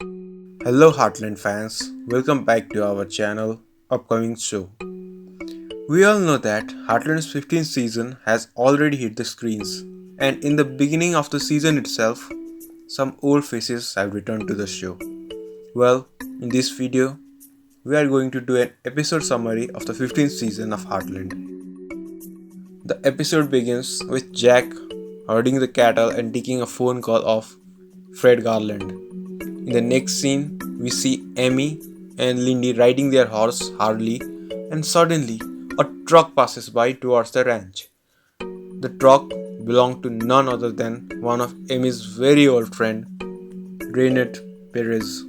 Hello Heartland fans, welcome back to our channel, upcoming show. We all know that Heartland's 15th season has already hit the screens, and in the beginning of the season itself, some old faces have returned to the show. Well, in this video, we are going to do an episode summary of the 15th season of Heartland. The episode begins with Jack herding the cattle and taking a phone call of Fred Garland. In the next scene, we see Amy and Lindy riding their horse Harley, and suddenly a truck passes by towards the ranch. The truck belonged to none other than one of Amy's very old friend, Reinard Perez,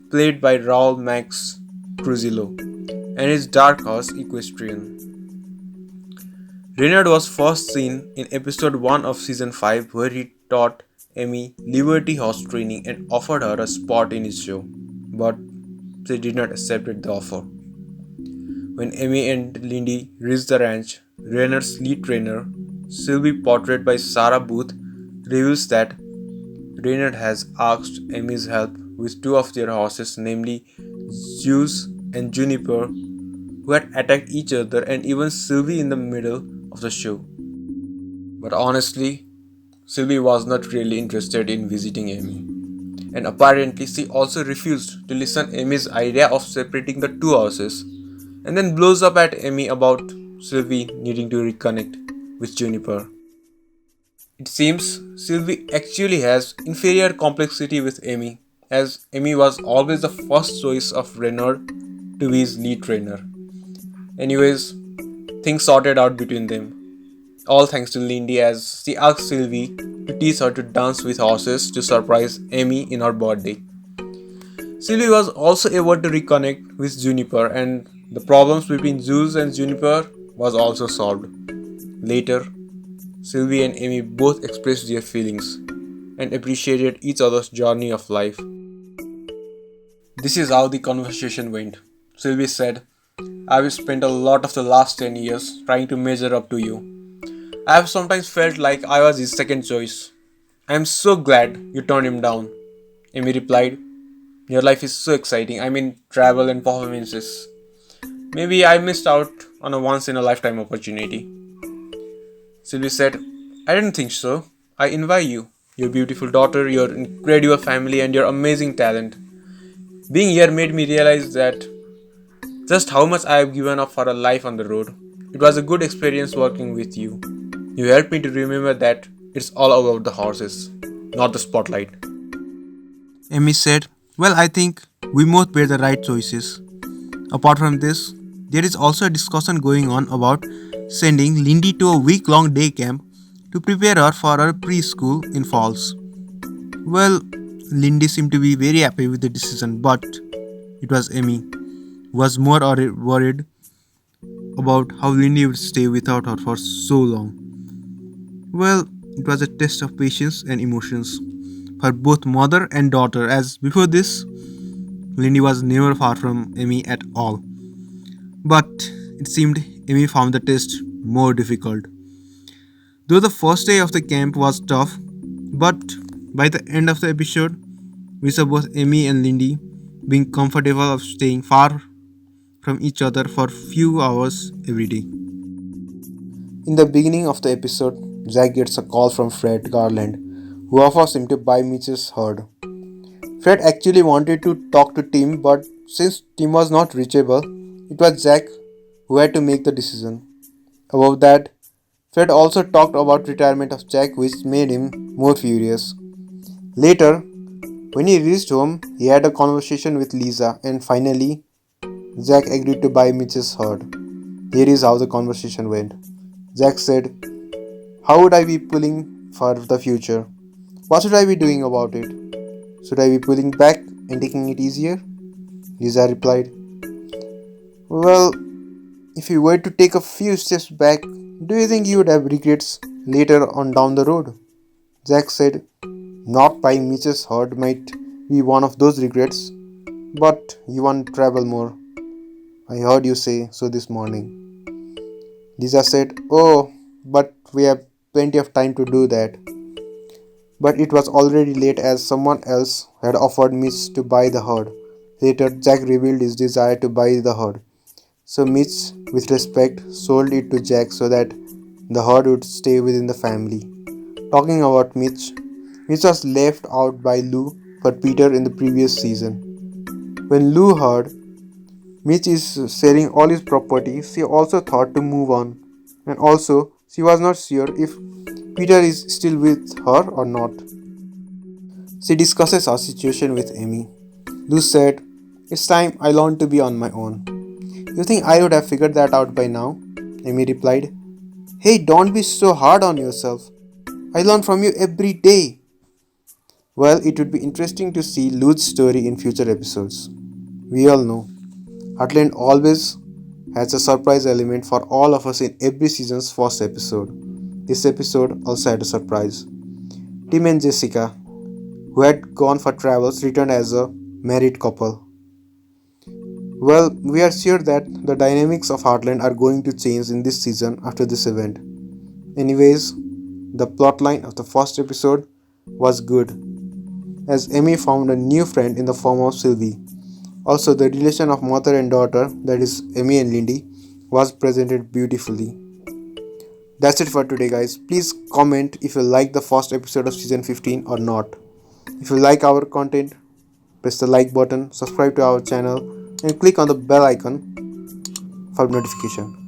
played by Raoul Max Trujillo, and his dark horse equestrian. Reinard was first seen in episode 1 of season 5 where he taught Amy Liberty horse training and offered her a spot in his show, but she did not accept the offer. When Amy and Lindy reached the ranch, Reinard's lead trainer, Sylvie, portrayed by Sarah Booth, reveals that Reinard has asked Amy's help with two of their horses, namely Zeus and Juniper, who had attacked each other and even Sylvie in the middle of the show. But honestly, Sylvie was not really interested in visiting Amy, and apparently she also refused to listen Amy's idea of separating the two houses, and then blows up at Amy about Sylvie needing to reconnect with Juniper. It seems Sylvie actually has inferior complexity with Amy, as Amy was always the first choice of Reinard to be his lead trainer. Anyways, things sorted out between them. All thanks to Lindy as she asked Sylvie to teach her to dance with horses to surprise Amy in her birthday. Sylvie was also able to reconnect with Juniper, and the problems between Zeus and Juniper was also solved. Later, Sylvie and Amy both expressed their feelings and appreciated each other's journey of life. This is how the conversation went. Sylvie said, "I've spent a lot of the last 10 years trying to measure up to you. I have sometimes felt like I was his second choice. I am so glad you turned him down." Amy replied, "Your life is so exciting. I mean, travel and performances. Maybe I missed out on a once in a lifetime opportunity." Sylvie said, "I didn't think so. I envy you, your beautiful daughter, your incredible family, and your amazing talent. Being here made me realize that just how much I have given up for a life on the road. It was a good experience working with you. You helped me to remember that it's all about the horses, not the spotlight." Amy said, "Well, I think we both made the right choices. Apart from this, there is also a discussion going on about sending Lindy to a week-long day camp to prepare her for her preschool in falls. Well, Lindy seemed to be very happy with the decision, but it was Amy who was more worried about how Lindy would stay without her for so long. Well, it was a test of patience and emotions for both mother and daughter, as before this, Lindy was never far from Amy at all. But it seemed Amy found the test more difficult. Though the first day of the camp was tough, but by the end of the episode, we saw both Amy and Lindy being comfortable of staying far from each other for few hours every day. In the beginning of the episode, Jack gets a call from Fred Garland, who offers him to buy Mitch's herd. Fred actually wanted to talk to Tim, but since Tim was not reachable, it was Jack who had to make the decision. Above that, Fred also talked about retirement of Jack, which made him more furious. Later, when he reached home, he had a conversation with Lisa, and finally, Jack agreed to buy Mitch's herd. Here is how the conversation went. Jack said, "How would I be pulling for the future? What should I be doing about it? Should I be pulling back and taking it easier?" Lisa replied, "Well, if you were to take a few steps back, do you think you would have regrets later on down the road?" Jack said, "Not buying Mitch's herd might be one of those regrets, but you want to travel more. I heard you say so this morning." Lisa said, "Oh, but we have plenty of time to do that." But it was already late as someone else had offered Mitch to buy the herd. Later, Jack revealed his desire to buy the herd. So Mitch, with respect, sold it to Jack so that the herd would stay within the family. Talking about Mitch, Mitch was left out by Lou for Peter in the previous season. When Lou heard Mitch is selling all his property, she also thought to move on. And also, she was not sure if Peter is still with her or not. She discusses our situation with Amy. Lou said, "It's time I learned to be on my own." "You think I would have figured that out by now?" Amy replied. "Hey, don't be so hard on yourself. I learn from you every day." Well, it would be interesting to see Lou's story in future episodes. We all know Heartland always has a surprise element for all of us in every season's first episode. This episode also had a surprise. Tim and Jessica, who had gone for travels, returned as a married couple. Well, we are sure that the dynamics of Heartland are going to change in this season after this event. Anyways, the plotline of the first episode was good, as Amy found a new friend in the form of Sylvie. Also, the relation of mother and daughter, that is Amy and Lindy, was presented beautifully. That's it for today, guys. Please comment if you like the first episode of season 15 or not. If you like our content, press the like button, subscribe to our channel, and click on the bell icon for notification.